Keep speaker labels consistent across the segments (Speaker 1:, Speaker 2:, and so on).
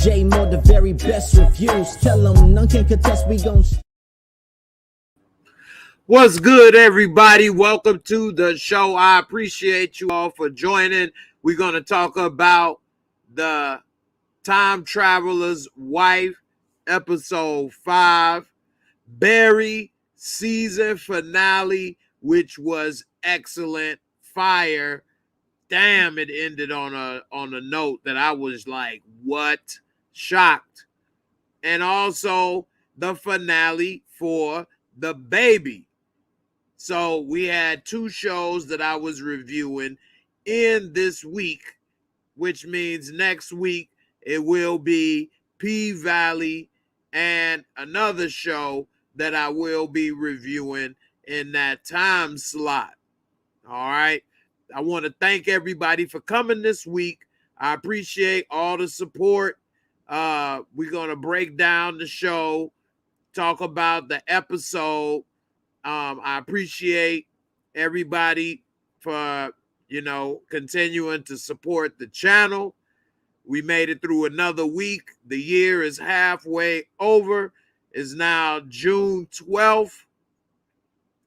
Speaker 1: J Moore, the very best reviews. Tell them none can contest, we gon'
Speaker 2: What's good, everybody? Welcome to the show. I appreciate you all for joining. We're going to talk about the Time Traveler's Wife, episode 5, Barry season finale, which was excellent. Fire. Damn, it ended on a note that I was like, what? Shocked. And also the finale for The Baby. So we had 2 shows that I was reviewing in this week, which means next week it will be P-Valley and another show that I will be reviewing in that time slot. All right. I want to thank everybody for coming this week. I appreciate all the support. We're going to break down the show, talk about the episode. I appreciate everybody for, continuing to support the channel. We made it through another week. The year is halfway over. It's now June 12th,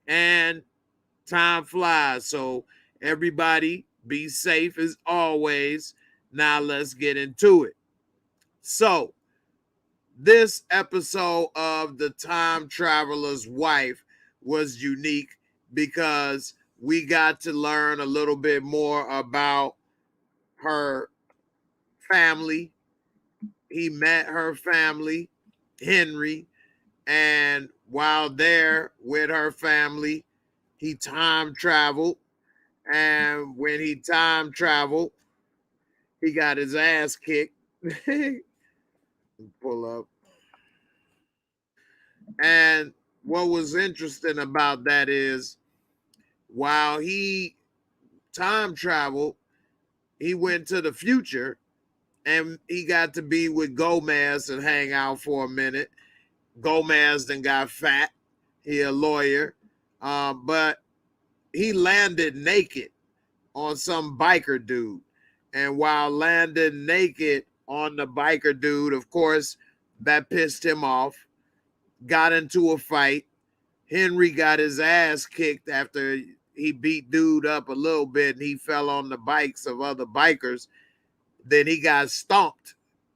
Speaker 2: and time flies. So everybody be safe as always. Now let's get into it. So this episode of The Time Traveler's Wife was unique because we got to learn a little bit more about her family. He met her family, Henry, and while there with her family, he time traveled. And when he time traveled, he got his ass kicked. Pull up. And what was interesting about that is while he time traveled, he went to the future and he got to be with Gomez and hang out for a minute. Gomez then got fat. He a lawyer. But he landed naked on some biker dude. And while landing naked on the biker dude, of course, that pissed him off. Got into a fight. Henry got his ass kicked after he beat dude up a little bit and he fell on the bikes of other bikers. Then he got stomped.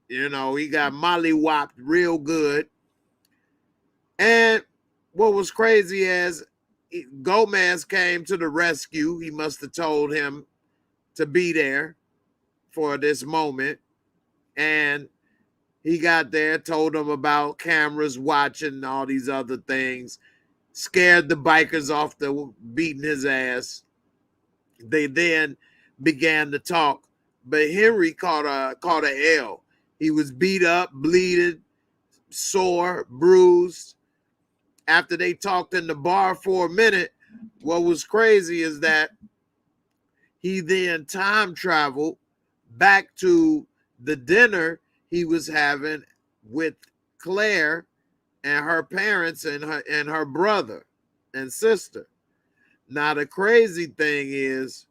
Speaker 2: He got mollywopped real good. And what was crazy is Gomez came to the rescue. He must have told him to be there for this moment. And he got there, told him about cameras watching and all these other things, scared the bikers off the beating his ass. They then began to talk, but Henry caught a L. He was beat up, bleeding, sore, bruised. After they talked in the bar for a minute, what was crazy is that he then time traveled back to the dinner he was having with Claire and her parents and her brother and sister. Now, the crazy thing is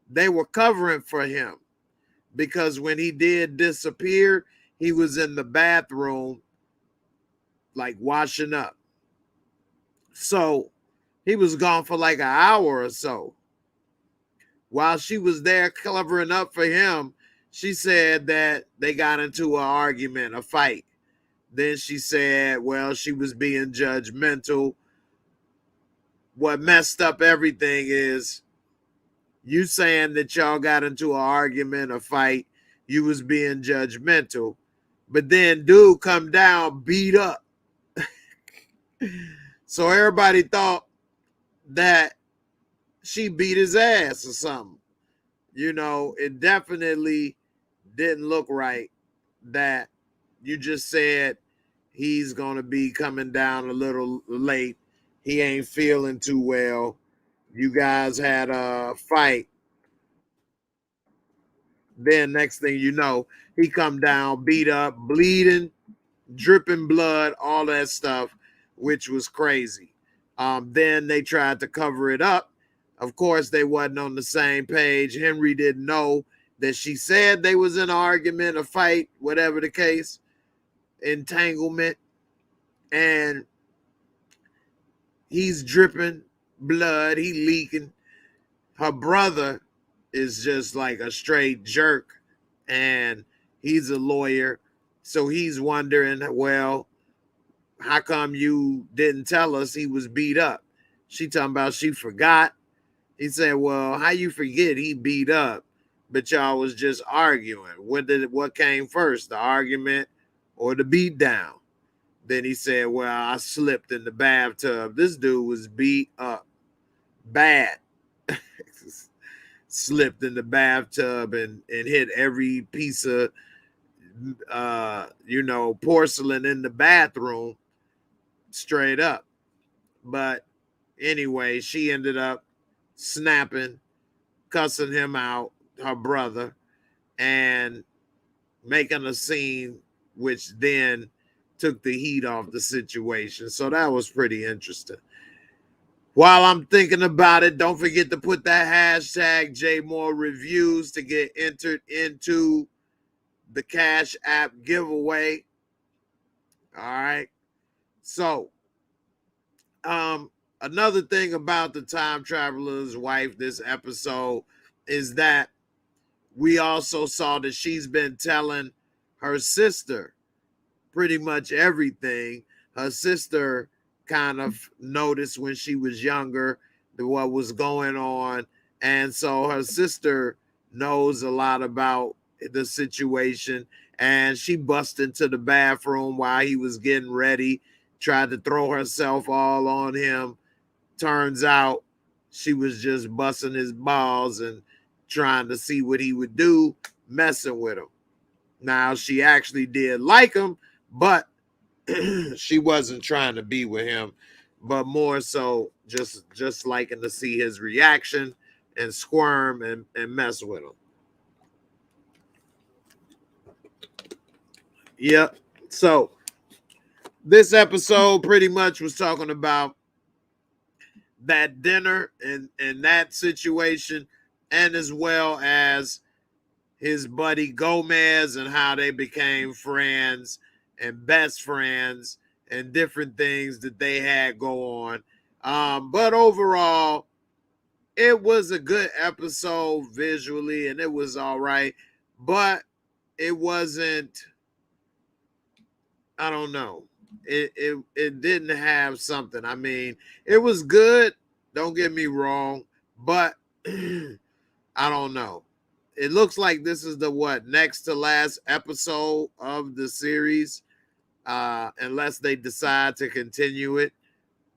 Speaker 2: they were covering for him because when he did disappear, he was in the bathroom, like washing up. So he was gone for like an hour or so. While she was there covering up for him, she said that they got into an argument, a fight. Then she said, well, she was being judgmental. What messed up everything is you saying that y'all got into an argument, a fight, you was being judgmental. But then dude come down, beat up. So everybody thought that she beat his ass or something. It definitely didn't look right that you just said he's going to be coming down a little late. He ain't feeling too well. You guys had a fight. Then next thing you know, he come down, beat up, bleeding, dripping blood, all that stuff, which was crazy. Then they tried to cover it up. Of course, they wasn't on the same page. Henry didn't know that she said they was in an argument, a fight, whatever the case, entanglement, and he's dripping blood, he leaking. Her brother is just like a straight jerk, and he's a lawyer, so he's wondering, well, how come you didn't tell us he was beat up? She talking about she forgot. He said, well, how you forget he beat up, but y'all was just arguing? What came first, the argument or the beat down? Then he said, well, I slipped in the bathtub. This dude was beat up bad. Slipped in the bathtub and hit every piece of porcelain in the bathroom straight up. But anyway, she ended up snapping, cussing him out, her brother, and making a scene, which then took the heat off the situation. So that was pretty interesting. While I'm thinking about it, don't forget to put that hashtag JAYMOOREREVIEWS to get entered into the Cash App giveaway. All right. So, another thing about the time traveler's wife this episode is that we also saw that she's been telling her sister pretty much everything. Her sister kind of noticed when she was younger what was going on, and so her sister knows a lot about the situation, and she busted into the bathroom while he was getting ready, tried to throw herself all on him. Turns out she was just busting his balls and trying to see what he would do, messing with him. Now, she actually did like him, but she wasn't trying to be with him, but more so just liking to see his reaction and squirm and mess with him. Yep. So this episode pretty much was talking about that dinner and that situation, and as well as his buddy Gomez and how they became friends and best friends and different things that they had go on. But overall, it was a good episode visually, and it was all right, but it wasn't, I don't know. It didn't have something. I mean, it was good, don't get me wrong, but I don't know. It looks like this is the next to last episode of the series, unless they decide to continue it.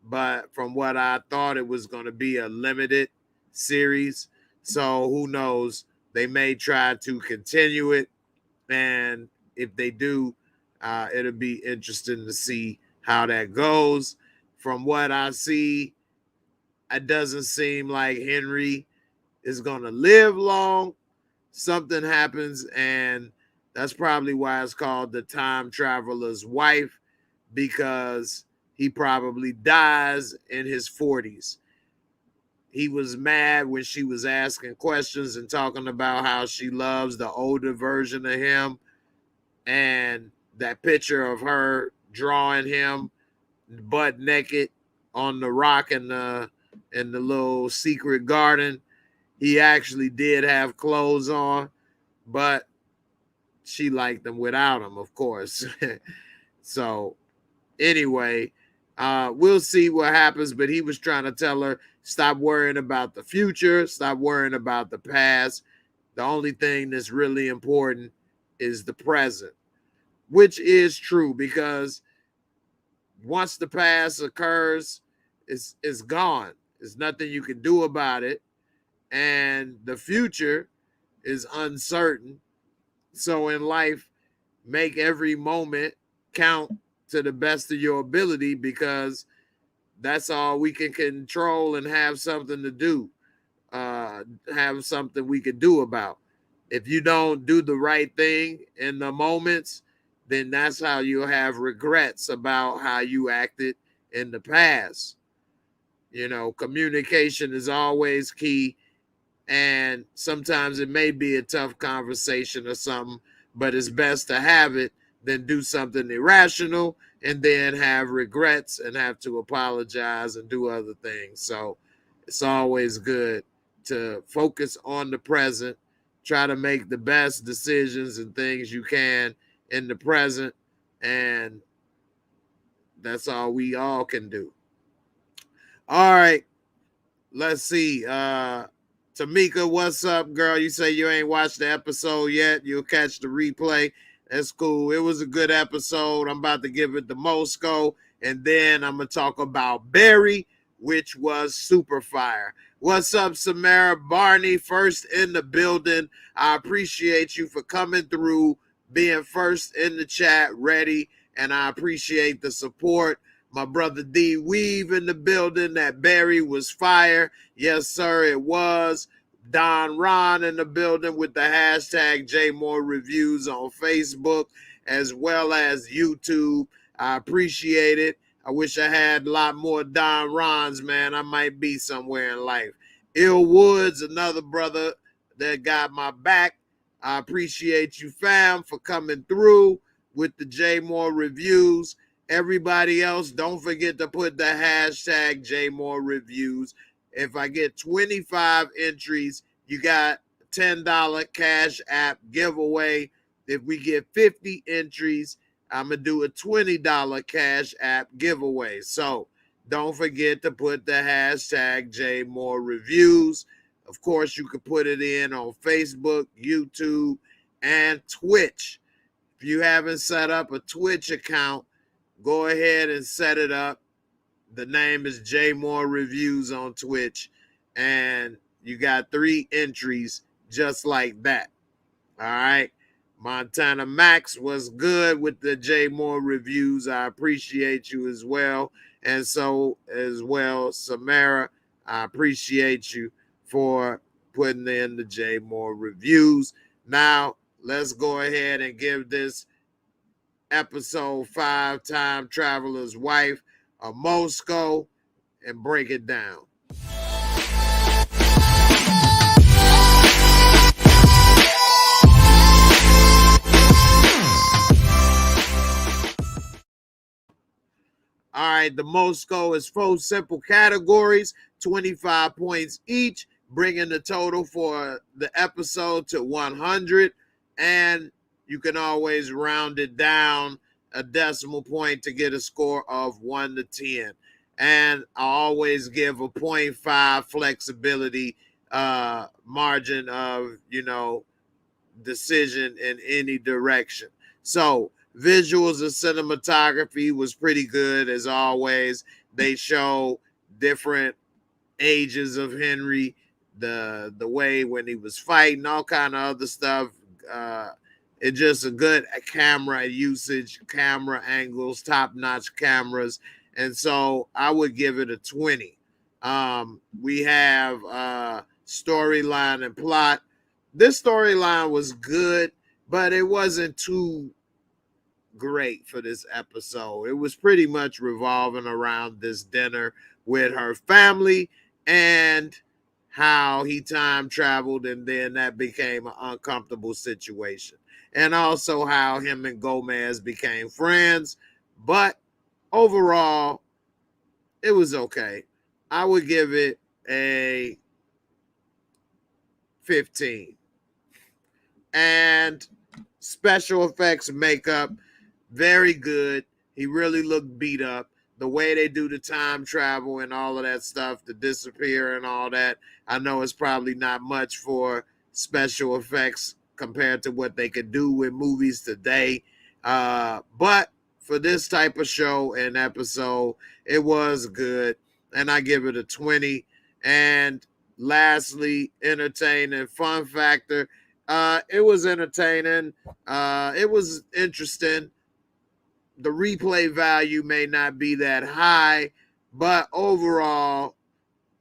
Speaker 2: But from what I thought, it was going to be a limited series. So who knows? They may try to continue it. And if they do, it'll be interesting to see how that goes. From what I see, it doesn't seem like Henry is going to live long. Something happens, and that's probably why it's called the time traveler's wife, because he probably dies in his 40s. He was mad when she was asking questions and talking about how she loves the older version of him, and that picture of her drawing him butt naked on the rock in the little secret garden. He actually did have clothes on, but she liked them without him, of course. So anyway, we'll see what happens, but he was trying to tell her, stop worrying about the future, stop worrying about the past. The only thing that's really important is the present, which is true, because once the past occurs, it's gone. There's nothing you can do about it. And the future is uncertain. So in life, make every moment count to the best of your ability, because that's all we can control and have something to do, have something we can do about. If you don't do the right thing in the moments, then that's how you'll have regrets about how you acted in the past. Communication is always key. And sometimes it may be a tough conversation or something, but it's best to have it than do something irrational and then have regrets and have to apologize and do other things. So it's always good to focus on the present, try to make the best decisions and things you can in the present, and that's all we all can do. All right, let's see. Tamika, what's up, girl? You say you ain't watched the episode yet. You'll catch the replay. That's cool. It was a good episode. I'm about to give it the Mosco, and then I'm going to talk about Barry, which was super fire. What's up, Samara Barney? First in the building. I appreciate you for coming through, being first in the chat, ready, and I appreciate the support. My brother D Weave in the building. That Barry was fire. Yes, sir, it was. Don Ron in the building with the hashtag JAYMOOREREVIEWS on Facebook as well as YouTube. I appreciate it. I wish I had a lot more Don Rons, man. I might be somewhere in life. Ill Woods, another brother that got my back. I appreciate you, fam, for coming through with the JAYMOOREREVIEWS. Everybody else, don't forget to put the hashtag JAYMOOREREVIEWS. If I get 25 entries, you got $10 Cash App giveaway. If we get 50 entries, I'm going to do a $20 Cash App giveaway. So don't forget to put the hashtag JAYMOOREREVIEWS. Of course, you can put it in on Facebook, YouTube, and Twitch. If you haven't set up a Twitch account, go ahead and set it up. The name is JAYMOOREREVIEWS on Twitch, and you got 3 entries just like that. All right. Montana Max was good with the JAYMOOREREVIEWS. I appreciate you as well. And so as well, Samara, I appreciate you for putting in the JAYMOOREREVIEWS. Now, let's go ahead and give this episode 5, Time Traveler's Wife, a Mosco, and break it down. All right, the Mosco is 4 simple categories, 25 points each, bringing the total for the episode to 100, and you can always round it down a decimal point to get a score of 1 to 10. And I always give a 0.5 flexibility margin of, decision in any direction. So visuals and cinematography was pretty good as always. They show different ages of Henry, the way when he was fighting, all kind of other stuff. It's just a good camera usage, camera angles, top-notch cameras. And so I would give it a 20. We have storyline and plot. This storyline was good, but it wasn't too great for this episode. It was pretty much revolving around this dinner with her family and how he time traveled, and then that became an uncomfortable situation. And also how him and Gomez became friends. But overall, it was okay. I would give it a 15. And special effects makeup, very good. He really looked beat up. The way they do the time travel and all of that stuff, the disappear and all that, I know it's probably not much for special effects compared to what they could do with movies today. But for this type of show and episode, it was good. And I give it a 20. And lastly, entertaining, fun factor. It was entertaining. It was interesting. The replay value may not be that high, but overall,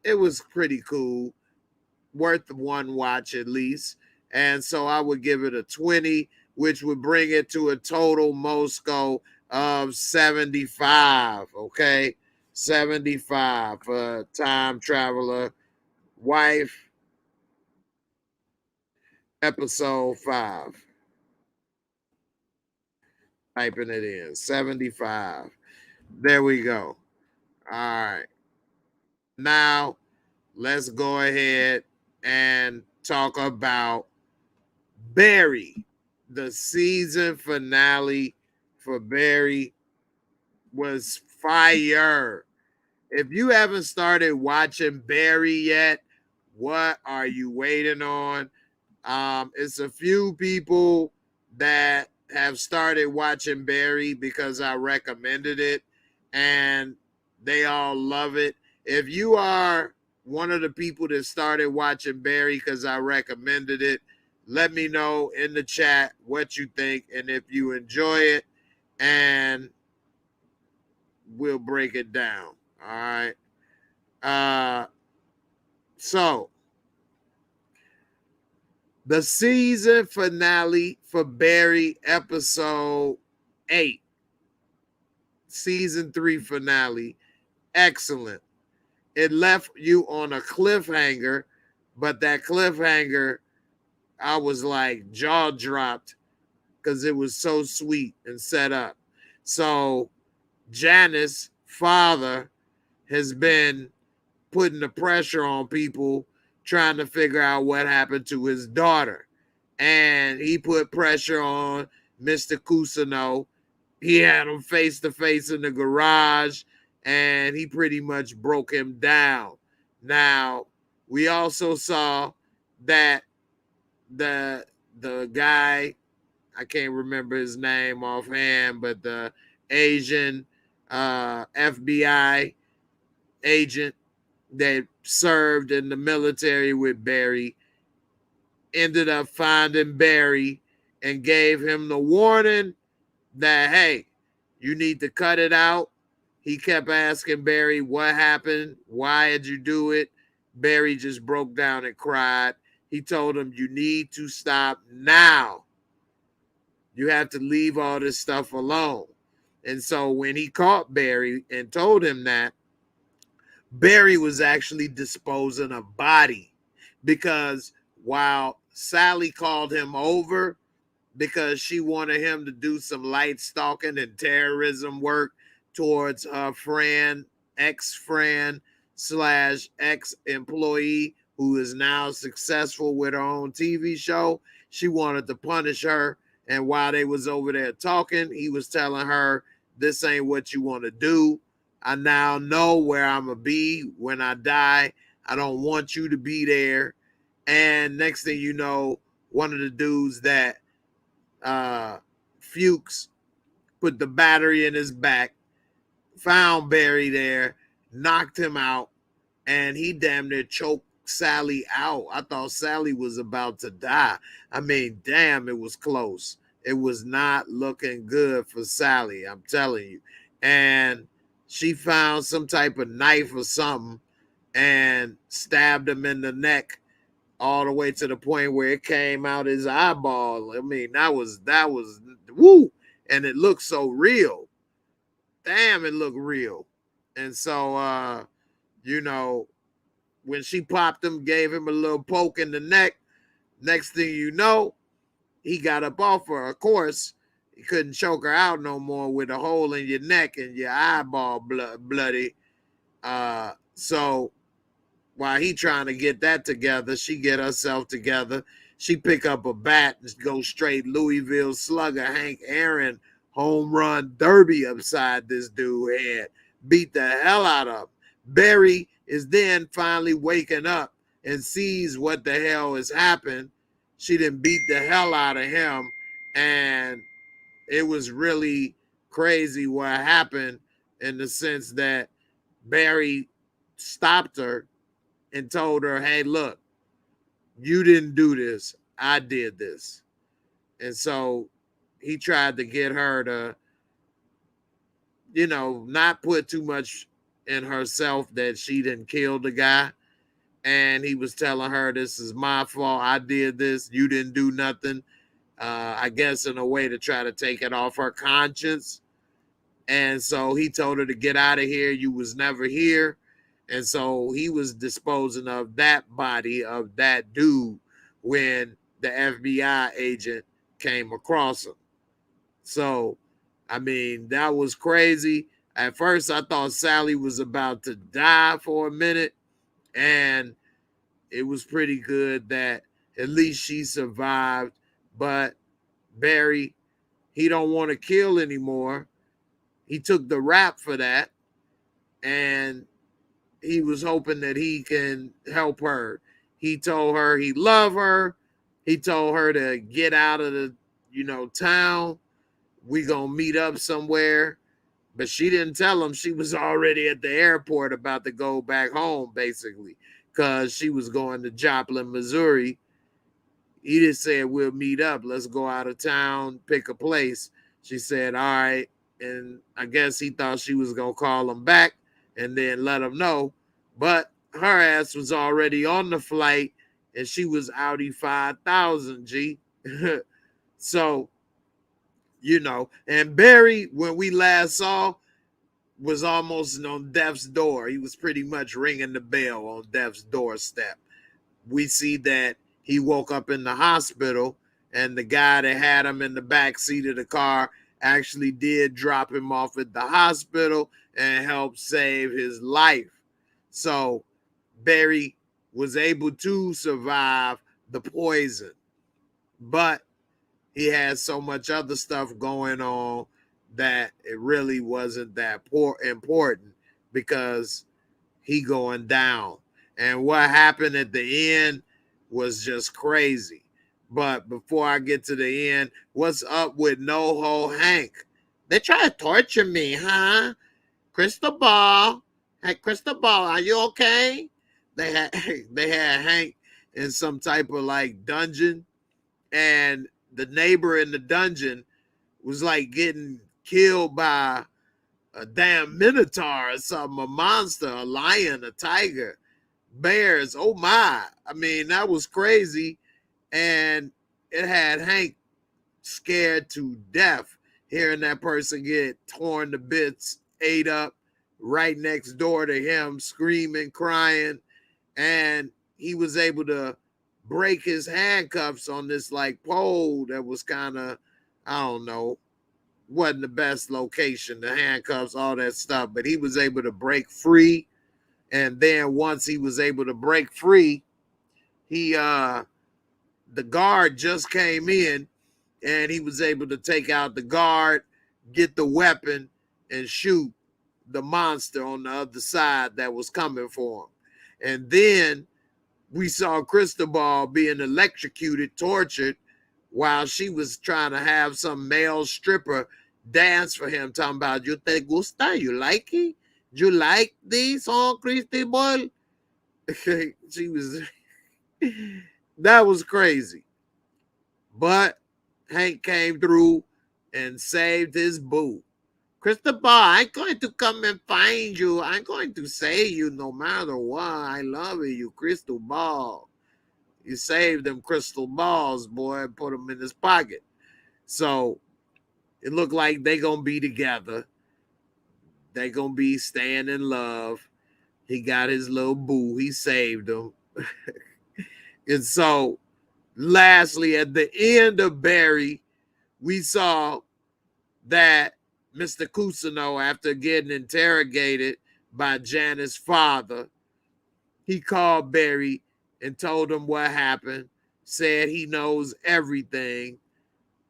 Speaker 2: it was pretty cool. Worth one watch at least. And so I would give it a 20, which would bring it to a total Mosco of 75. Okay, 75 for Time Traveler Wife. episode 5. Typing it in. 75. There we go. All right. Now, let's go ahead and talk about Barry. The season finale for Barry was fire. If you haven't started watching Barry yet, what are you waiting on? It's a few people that have started watching Barry because I recommended it, and they all love it. If you are one of the people that started watching Barry because I recommended it, let me know in the chat what you think and if you enjoy it, and we'll break it down. All right. So the season finale for Barry, episode 8, season 3 finale, excellent. It left you on a cliffhanger, but that cliffhanger, I was like jaw dropped because it was so sweet and set up. So Janice's father has been putting the pressure on people trying to figure out what happened to his daughter. And he put pressure on Mr. Cousineau. He had him face to face in the garage, and he pretty much broke him down. Now, we also saw that the guy, I can't remember his name offhand, but the Asian FBI agent that served in the military with Barry ended up finding Barry and gave him the warning that, hey, you need to cut it out. He kept asking Barry what happened, why did you do it? Barry just broke down and cried. He told him, you need to stop now. You have to leave all this stuff alone. And so when he caught Barry and told him that, Barry was actually disposing of body, because while Sally called him over because she wanted him to do some light stalking and terrorism work towards her friend, ex-friend slash ex-employee who is now successful with her own TV show. She wanted to punish her. And while they was over there talking, he was telling her, this ain't what you want to do. I now know where I'm going to be when I die. I don't want you to be there. And next thing you know, one of the dudes that Fuchs put the battery in his back, found Barry there, knocked him out, and he damn near choked Sally out. I thought Sally was about to die. I mean, damn, it was close. It was not looking good for Sally, I'm telling you. And she found some type of knife or something and stabbed him in the neck all the way to the point where it came out his eyeball. I mean, that was woo. And it looked so real. Damn, it looked real. And so, you know, when she popped him, gave him a little poke in the neck, next thing you know, he got up off her. Of course, he couldn't choke her out no more with a hole in your neck and your eyeball bloody. So while he trying to get that together, she get herself together. She pick up a bat and go straight Louisville Slugger Hank Aaron home run derby upside this dude's head. Beat the hell out of him. Barry is then finally waking up and sees what the hell has happened. She didn't beat the hell out of him, and it was really crazy what happened, in the sense that Barry stopped her and told her, hey, look, you didn't do this. I did this. And so he tried to get her to, you know, not put too much in herself that she didn't kill the guy. And he was telling her, this is my fault. I did this. You didn't do nothing. I guess in a way to try to take it off her conscience. And so he told her to get out of here. You was never here. And so he was disposing of that body of that dude when the FBI agent came across him. So, I mean, that was crazy. At first, I thought Sally was about to die for a minute, and it was pretty good that at least she survived. But Barry, he don't want to kill anymore. He took the rap for that, and he was hoping that he can help her. He told her he loved her. He told her to get out of the, town. We gonna meet up somewhere. But she didn't tell him she was already at the airport about to go back home, basically, because she was going to Joplin, Missouri. He just said, we'll meet up. Let's go out of town, pick a place. She said, all right. And I guess he thought she was going to call him back and then let him know. But her ass was already on the flight and she was Audi 5000, G. So, and Barry, when we last saw, was almost on death's door. He was pretty much ringing the bell on death's doorstep. We see that he woke up in the hospital, and the guy that had him in the back seat of the car actually did drop him off at the hospital and help save his life. So Barry was able to survive the poison, but he had so much other stuff going on that it really wasn't that important because he going down. And what happened at the end was just crazy. But before I get to the end, what's up with NoHo Hank? They try to torture me, huh? Crystal Ball. Hey, Crystal Ball, are you okay? They had Hank in some type of like dungeon, and the neighbor in the dungeon was like getting killed by a damn minotaur or something, a monster, a lion, a tiger, bears. Oh my. I mean, that was crazy. And it had Hank scared to death, hearing that person get torn to bits, ate up right next door to him, screaming, crying. And he was able to break his handcuffs on this like pole that was kind of, I don't know, wasn't the best location, the handcuffs, all that stuff, but he was able to break free. And then once he was able to break free, he the guard just came in and he was able to take out the guard, get the weapon, and shoot the monster on the other side that was coming for him. And then we saw Cristobal being electrocuted, tortured, while she was trying to have some male stripper dance for him, talking about, you te gusta? You like it? You like this song, Cristobal? She was, that was crazy. But Hank came through and saved his boo. Cristobal, I'm going to come and find you. I'm going to save you no matter what. I love you, Cristobal. He saved them crystal balls, boy, and put them in his pocket. So it looked like they gonna be together. They gonna be staying in love. He got his little boo. He saved him. And so, lastly, at the end of Barry, we saw that Mr. Cousineau, after getting interrogated by Janice's father, he called Barry and told him what happened, said he knows everything.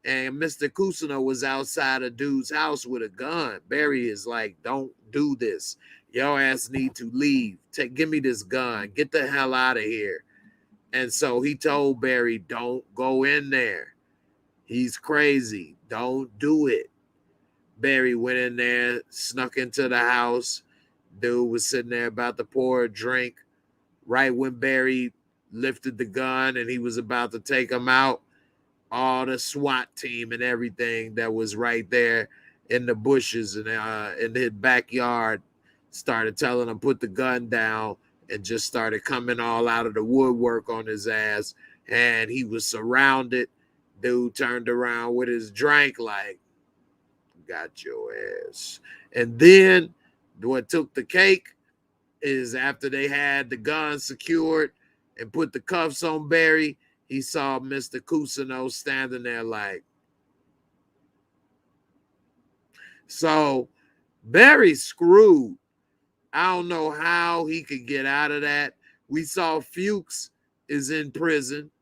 Speaker 2: And Mr. Cousineau was outside a dude's house with a gun. Barry is like, don't do this. Your ass need to leave. Give me this gun. Get the hell out of here. And so he told Barry, don't go in there. He's crazy. Don't do it. Barry went in there, snuck into the house. Dude was sitting there about to pour a drink. Right when Barry lifted the gun and he was about to take him out, all the SWAT team and everything that was right there in the bushes and in his backyard started telling him put the gun down and just started coming all out of the woodwork on his ass. And he was surrounded. Dude turned around with his drink like, got your ass. And then what took the cake is after they had the gun secured and put the cuffs on Barry, he saw Mr. Cousineau standing there like. So Barry's screwed. I don't know how he could get out of that. We saw Fuchs is in prison.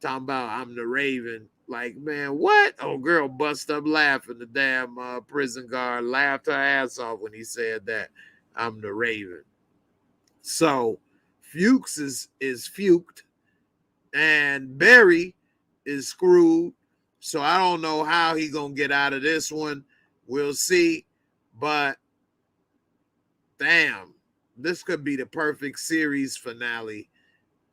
Speaker 2: Talking about I'm the Raven. Like, man, what? Oh, girl bust up laughing. The damn prison guard laughed her ass off when he said that. I'm the Raven. So Fuchs is fuked. And Barry is screwed. So I don't know how he gonna get out of this one. We'll see. But damn, this could be the perfect series finale.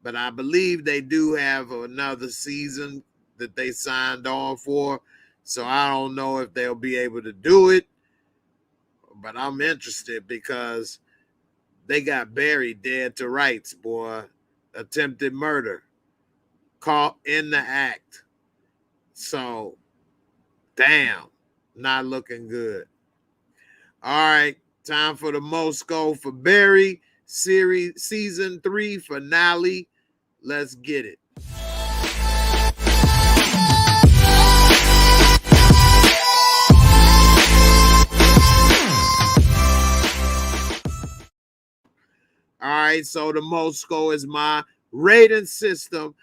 Speaker 2: But I believe they do have another season that they signed on for. So I don't know if they'll be able to do it. But I'm interested because they got Barry dead to rights, boy. Attempted murder. Caught in the act. So, damn, not looking good. All right, time for the Mosco for Barry series season 3 finale. Let's get it. All right, so the Mosco is my rating system.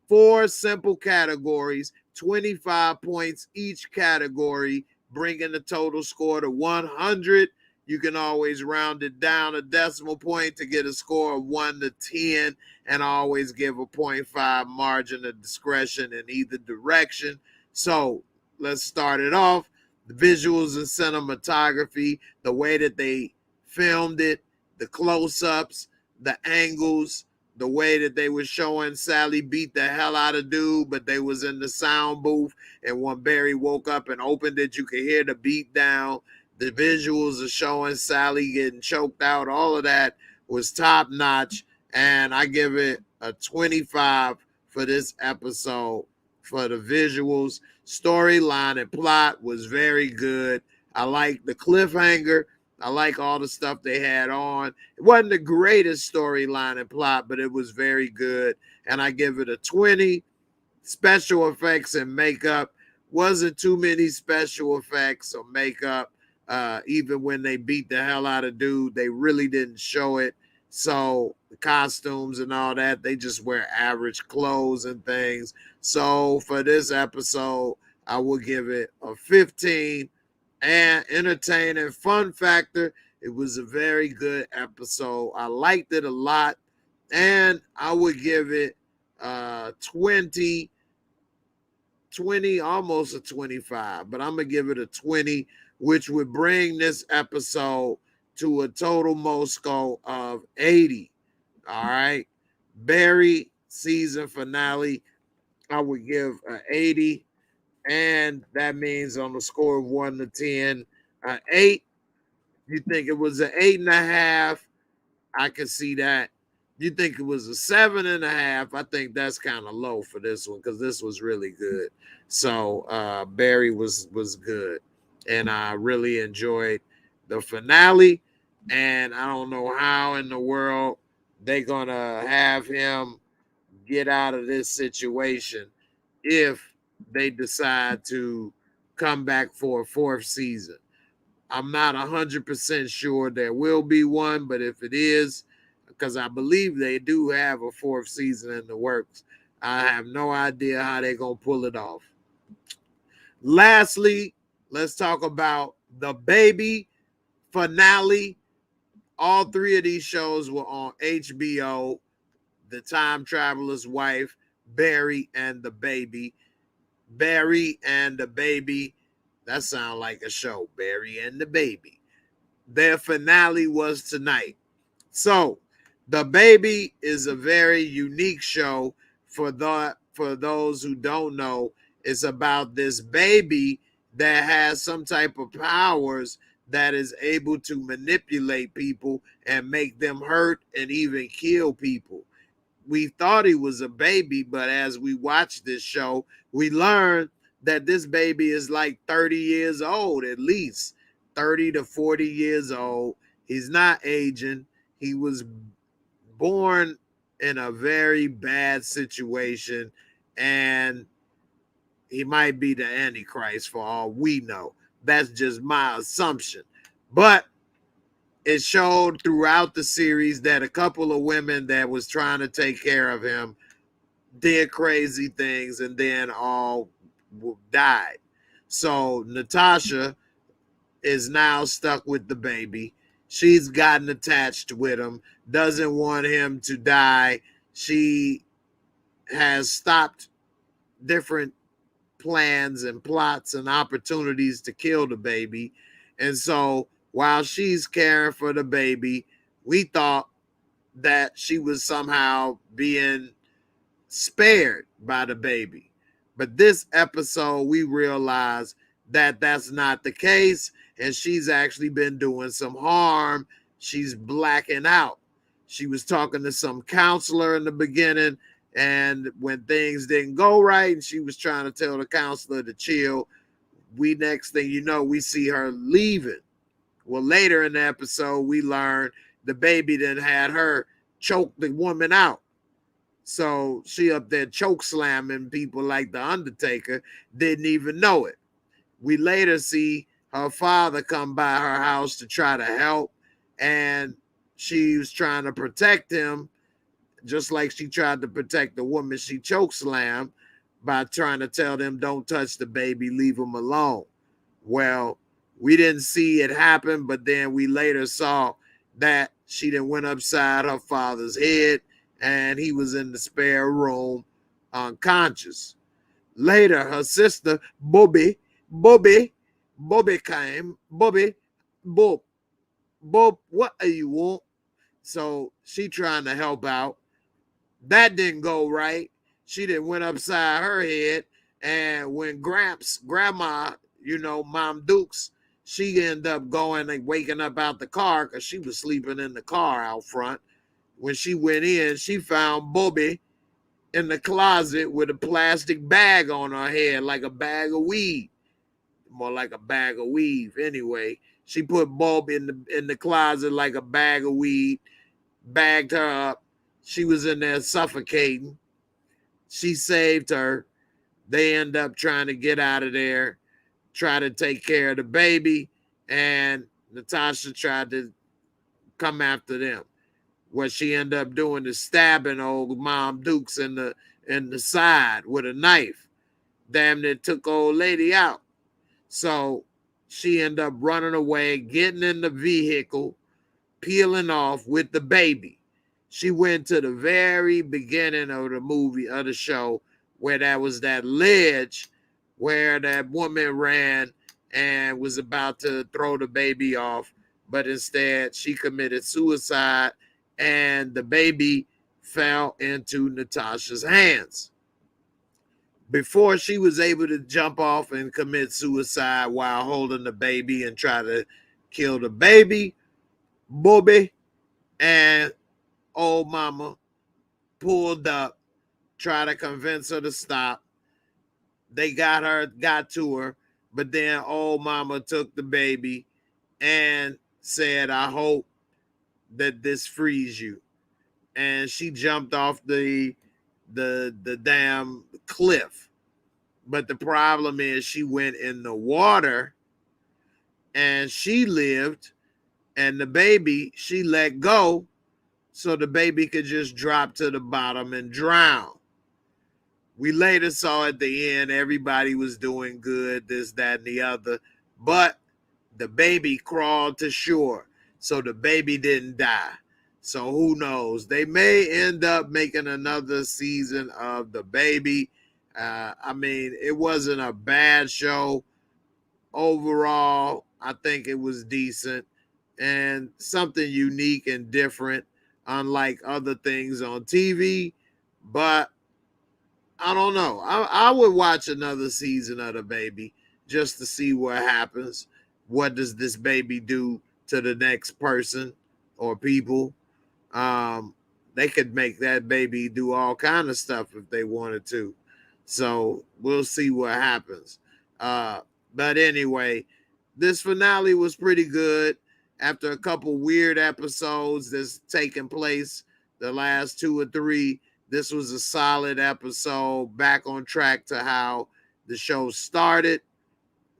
Speaker 2: 4 simple categories, 25 points each category, bringing the total score to 100. You can always round it down a decimal point to get a score of 1 to 10, and always give a 0.5 margin of discretion in either direction. So let's start it off. The visuals and cinematography, the way that they filmed it, the close-ups, the angles, the way that they were showing Sally beat the hell out of dude, but they was in the sound booth, and when Barry woke up and opened it, you could hear the beat down. The visuals of showing Sally getting choked out, all of that was top notch, and I give it a 25 for this episode for the visuals. Storyline and plot was very good. I like the cliffhanger. I like all the stuff they had on. It wasn't the greatest storyline and plot, but it was very good. And I give it a 20. Special effects and makeup. Wasn't too many special effects or makeup. Even when they beat the hell out of dude, they really didn't show it. So the costumes and all that, they just wear average clothes and things. So for this episode, I will give it a 15. And entertaining fun factor, it was a very good episode. I liked it a lot, and I would give it 20, almost a 25, but I'm gonna give it a 20, which would bring this episode to a total Mosco of 80. All right, Barry season finale, I would give an 80. And that means on the score of 1 to 10, 8. You think it was an 8.5? I can see that. You think it was a 7.5? I think that's kind of low for this one because this was really good. So Barry was good, and I really enjoyed the finale. And I don't know how in the world they're gonna have him get out of this situation if they decide to come back for a 4th season. I'm not 100% sure there will be one, but if it is, because I believe they do have a 4th season in the works, I have no idea how they're going to pull it off. Lastly, let's talk about the Baby finale. All 3 of these shows were on HBO. The Time Traveler's Wife, Barry, and the Baby. Barry and the Baby. That sounds like a show. Barry and the Baby. Their finale was tonight. So, The Baby is a very unique show for those who don't know. It's about this baby that has some type of powers that is able to manipulate people and make them hurt and even kill people. We thought he was a baby, but as we watched this show, we learned that this baby is like 30 years old, at least 30 to 40 years old. He's not aging. He was born in a very bad situation. and he might be the Antichrist for all we know. That's just my assumption. But it showed throughout the series that a couple of women that was trying to take care of him did crazy things and then all died. So Natasha is now stuck with the baby. She's gotten attached with him, doesn't want him to die. She has stopped different plans and plots and opportunities to kill the baby. And so while she's caring for the baby, we thought that she was somehow being spared by the baby. But this episode, we realized that that's not the case, and she's actually been doing some harm. She's blacking out. She was talking to some counselor in the beginning, and when things didn't go right, and she was trying to tell the counselor to chill, next thing you know, we see her leaving. Well, later in the episode, we learned the baby then had her choke the woman out. So she up there choke slamming people like the Undertaker, didn't even know it. We later see her father come by her house to try to help, and she was trying to protect him, just like she tried to protect the woman she choke slammed by trying to tell them, don't touch the baby, leave him alone. Well, we didn't see it happen, but then we later saw that she then went upside her father's head, and he was in the spare room unconscious. Later, her sister, Bobby came. Bob, what do you want? So she trying to help out. That didn't go right. She then went upside her head, and when grandma, Mom Dukes, she ended up going and waking up out the car because she was sleeping in the car out front. When she went in, she found Bobby in the closet with a plastic bag on her head, like a bag of weed. More like a bag of weave. Anyway, she put Bob in the closet like a bag of weed, bagged her up. She was in there suffocating. She saved her. They end up trying to get out of there, try to take care of the baby, and Natasha tried to come after them. What she ended up doing is stabbing old Mom Dukes in the side with a knife. Damn near took old lady out. So she ended up running away, getting in the vehicle, peeling off with the baby. She went to the very beginning of the show, where that was that ledge where that woman ran and was about to throw the baby off, but instead she committed suicide, and the baby fell into Natasha's hands. Before she was able to jump off and commit suicide while holding the baby and try to kill the baby, Bobby and old mama pulled up, tried to convince her to stop. They got to her, but then old mama took the baby and said, I hope that this frees you. And she jumped off the damn cliff. But the problem is she went in the water and she lived, and the baby she let go so the baby could just drop to the bottom and drown. We later saw at the end everybody was doing good, this, that, and the other, but the baby crawled to shore, so the baby didn't die. So who knows? They may end up making another season of the baby. I mean, it wasn't a bad show. Overall, I think it was decent and something unique and different, unlike other things on TV. But I don't know. I would watch another season of the baby just to see what happens. What does this baby do to the next person or people? They could make that baby do all kind of stuff if they wanted to. So we'll see what happens. But anyway, this finale was pretty good. After a couple weird episodes that's taken place, the last two or three, This was a solid episode, back on track to how the show started,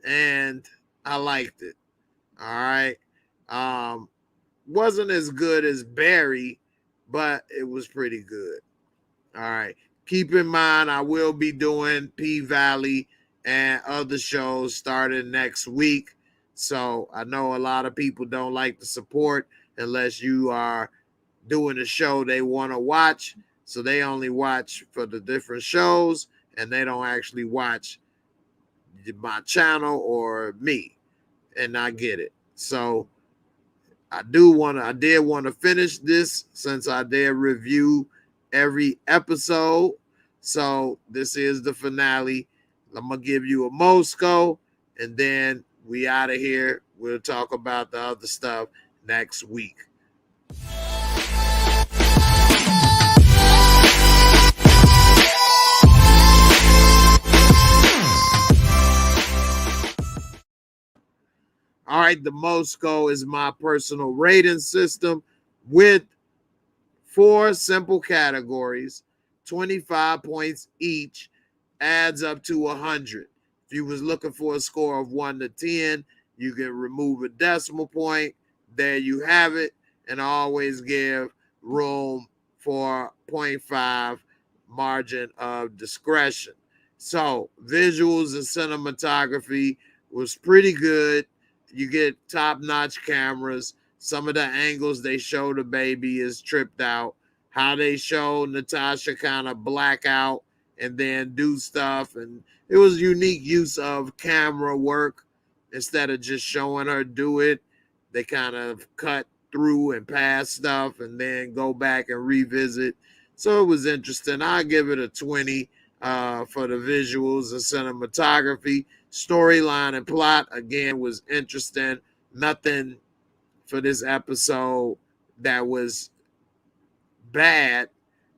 Speaker 2: and I liked it. All right. Wasn't as good as Barry, but it was pretty good. All right. Keep in mind, I will be doing P-Valley and other shows starting next week. So I know a lot of people don't like the support unless you are doing a show they want to watch. So they only watch for the different shows and they don't actually watch my channel or me. And I get it. So I did want to finish this since I did review every episode. So this is the finale. I'm gonna give you a Mosco, and then we out of here. We'll talk about the other stuff next week. All right, the Mosco is my personal rating system with 4 simple categories, 25 points each, adds up to 100. If you was looking for a score of 1 to 10, you can remove a decimal point. There you have it, and always give room for 0.5 margin of discretion. So visuals and cinematography was pretty good. You get top-notch cameras. Some of the angles they show the baby is tripped out. How they show Natasha kind of black out and then do stuff. And it was unique use of camera work. Instead of just showing her do it, they kind of cut through and past stuff and then go back and revisit. So it was interesting. I give it a 20 for the visuals and cinematography. Storyline and plot, again, was interesting. Nothing for this episode that was bad,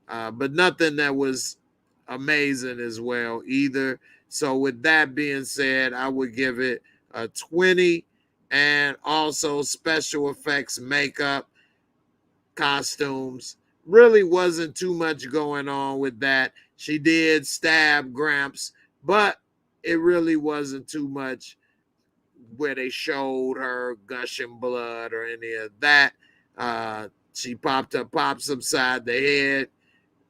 Speaker 2: but nothing that was amazing as well either. So with that being said, I would give it a 20. And also special effects, makeup, costumes, really wasn't too much going on with that. She did stab Gramps, but it really wasn't too much where they showed her gushing blood or any of that. She popped her pops upside the head.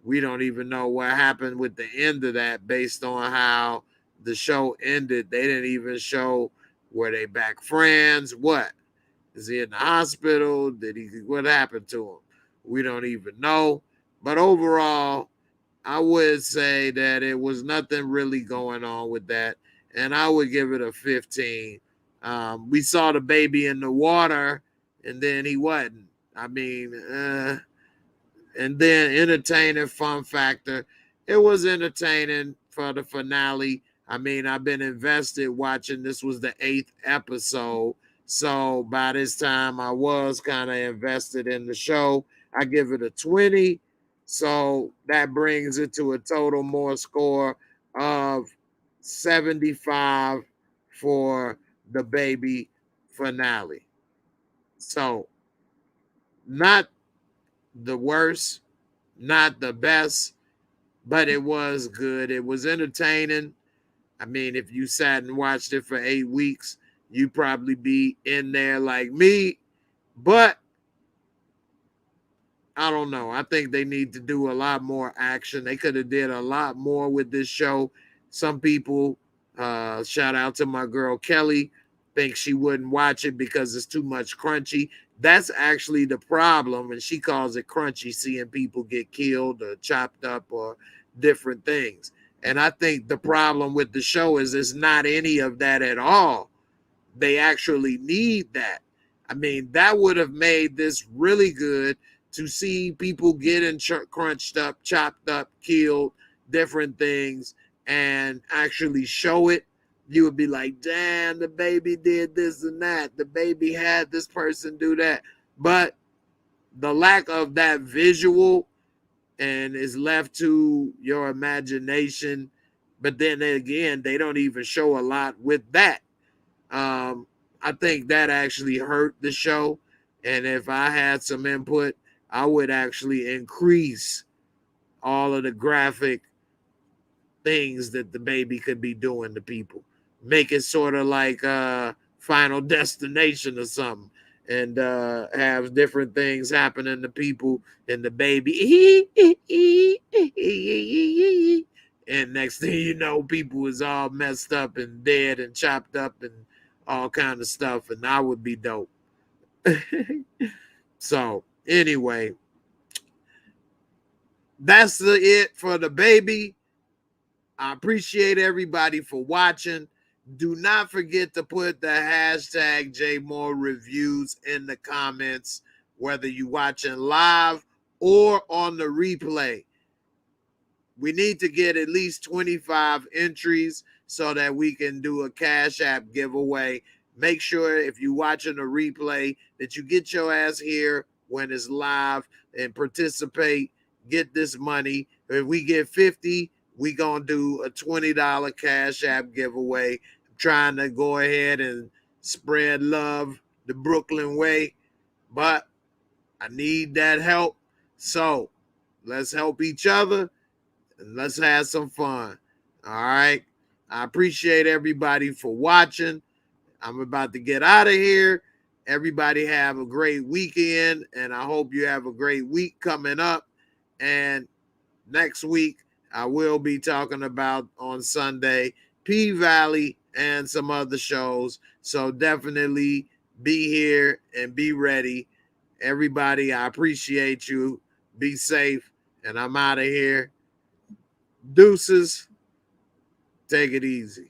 Speaker 2: We don't even know what happened with the end of that based on how the show ended. They didn't even show, were they back friends? What? Is he in the hospital? What happened to him? We don't even know. But overall, I would say that it was nothing really going on with that. And I would give it a 15. We saw the baby in the water, and then he wasn't. I mean, and then entertaining, fun factor. It was entertaining for the finale. I mean, I've been invested watching. This was the 8th episode. So by this time, I was kind of invested in the show. I give it a 20. So that brings it to a total more score of 75 for the baby finale. So not the worst, not the best, but it was good. It was entertaining. I mean, if you sat and watched it for 8 weeks, you'd probably be in there like me. But I don't know. I think they need to do a lot more action. They could have did a lot more with this show. Some people, shout out to my girl Kelly, think she wouldn't watch it because it's too much crunchy. That's actually the problem, and she calls it crunchy, seeing people get killed or chopped up or different things. And I think the problem with the show is it's not any of that at all. They actually need that. I mean, that would have made this really good to see people getting crunched up, chopped up, killed, different things, and actually show it. You would be like, damn, the baby did this and that. The baby had this person do that. But the lack of that visual and is left to your imagination. But then again, they don't even show a lot with that. I think that actually hurt the show. And if I had some input, I would actually increase all of the graphic things that the baby could be doing to people. Make it sort of like Final Destination or something, and have different things happening to people and the baby. And next thing you know, people is all messed up and dead and chopped up and all kind of stuff, and I would be dope. So anyway, that's it for the baby. I appreciate everybody for watching. Do not forget to put the hashtag JAYMOOREREVIEWS in the comments, whether you're watching live or on the replay. We need to get at least 25 entries so that we can do a Cash App giveaway. Make sure if you're watching a replay that you get your ass here when it's live and participate. Get this money. If we get 50, we gonna do a $20 Cash App giveaway. I'm trying to go ahead and spread love the Brooklyn way, but I need that help. So let's help each other and let's have some fun. All right. I appreciate everybody for watching. I'm about to get out of here. Everybody have a great weekend, and I hope you have a great week coming up. And next week, I will be talking about on Sunday P-Valley and some other shows. So definitely be here and be ready. Everybody, I appreciate you. Be safe. And I'm out of here. Deuces. Take it easy.